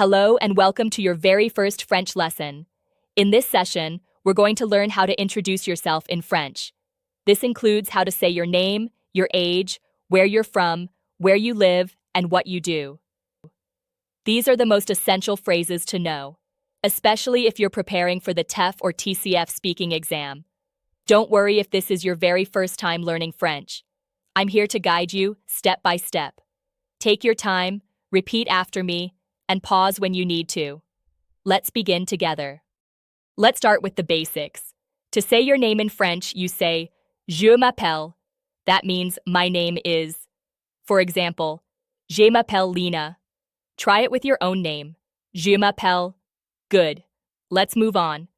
Hello and welcome to your very first French lesson. In this session, we're going to learn how to introduce yourself in French. This includes how to say your name, your age, where you're from, where you live, and what you do. These are the most essential phrases to know, especially if you're preparing for the TEF or TCF speaking exam. Don't worry if this is your very first time learning French. I'm here to guide you step by step. Take your time, repeat after me, and pause when you need to. Let's begin together. Let's start with the basics. To say your name in French, you say, Je m'appelle. That means my name is. For example, Je m'appelle Lina. Try it with your own name. Je m'appelle. Good. Let's move on.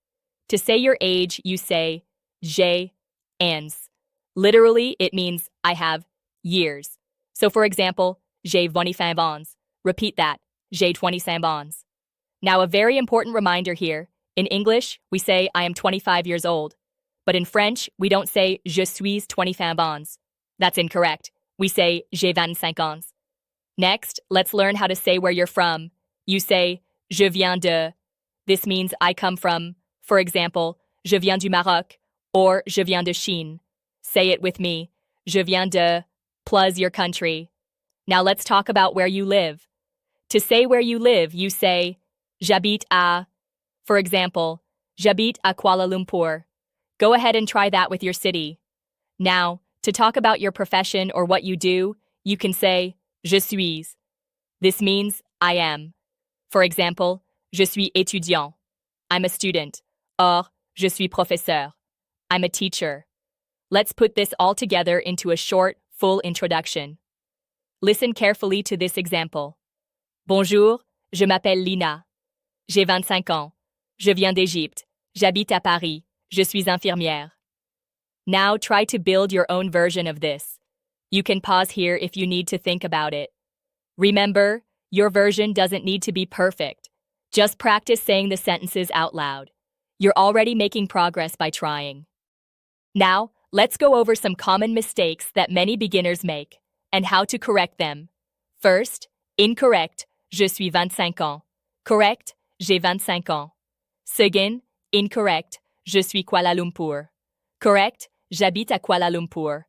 To say your age, you say, J'ai ans. Literally, it means I have years. So for example, J'ai 25 ans. Repeat that. J'ai 25 ans. Now a very important reminder here. In English, we say I am 25 years old. But in French, we don't say Je suis 25 ans. That's incorrect. We say J'ai 25 ans. Next, let's learn how to say where you're from. You say Je viens de. This means I come from, for example, Je viens du Maroc or Je viens de Chine. Say it with me. Je viens de plus your country. Now let's talk about where you live. To say where you live, you say J'habite à. For example, J'habite à Kuala Lumpur. Go ahead and try that with your city. Now, to talk about your profession or what you do, you can say Je suis. This means I am. For example, Je suis étudiant. I'm a student. Or, je suis professeur. I'm a teacher. Let's put this all together into a short, full introduction. Listen carefully to this example. Bonjour, je m'appelle Lina. J'ai 25 ans. Je viens d'Égypte. J'habite à Paris. Je suis infirmière. Now try to build your own version of this. You can pause here if you need to think about it. Remember, your version doesn't need to be perfect. Just practice saying the sentences out loud. You're already making progress by trying. Now, let's go over some common mistakes that many beginners make and how to correct them. First, incorrect, je suis 25 ans. Correct, j'ai 25 ans. Second, incorrect, je suis Kuala Lumpur. Correct, j'habite à Kuala Lumpur.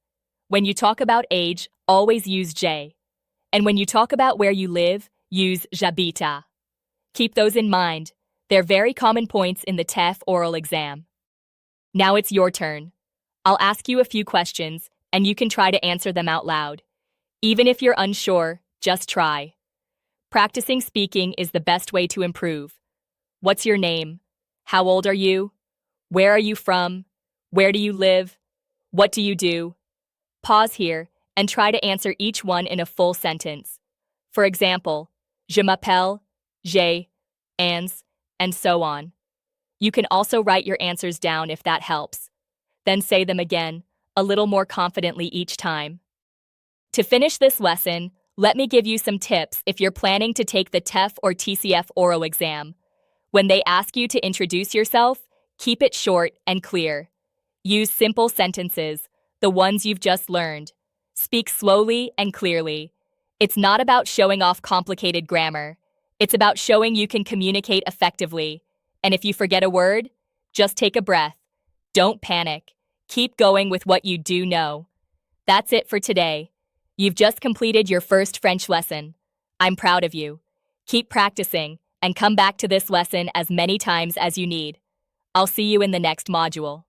When you talk about age, always use J. And when you talk about where you live, use j'habite à. Keep those in mind. They're very common points in the TEF oral exam. Now it's your turn. I'll ask you a few questions, and you can try to answer them out loud. Even if you're unsure, just try. Practicing speaking is the best way to improve. What's your name? How old are you? Where are you from? Where do you live? What do you do? Pause here and try to answer each one in a full sentence. For example, je m'appelle, j'ai, ans, and so on. You can also write your answers down if that helps. Then say them again, a little more confidently each time. To finish this lesson, let me give you some tips if you're planning to take the TEF or TCF oral exam. When they ask you to introduce yourself, keep it short and clear. Use simple sentences, the ones you've just learned. Speak slowly and clearly. It's not about showing off complicated grammar. It's about showing you can communicate effectively. And if you forget a word, just take a breath. Don't panic. Keep going with what you do know. That's it for today. You've just completed your first French lesson. I'm proud of you. Keep practicing and come back to this lesson as many times as you need. I'll see you in the next module.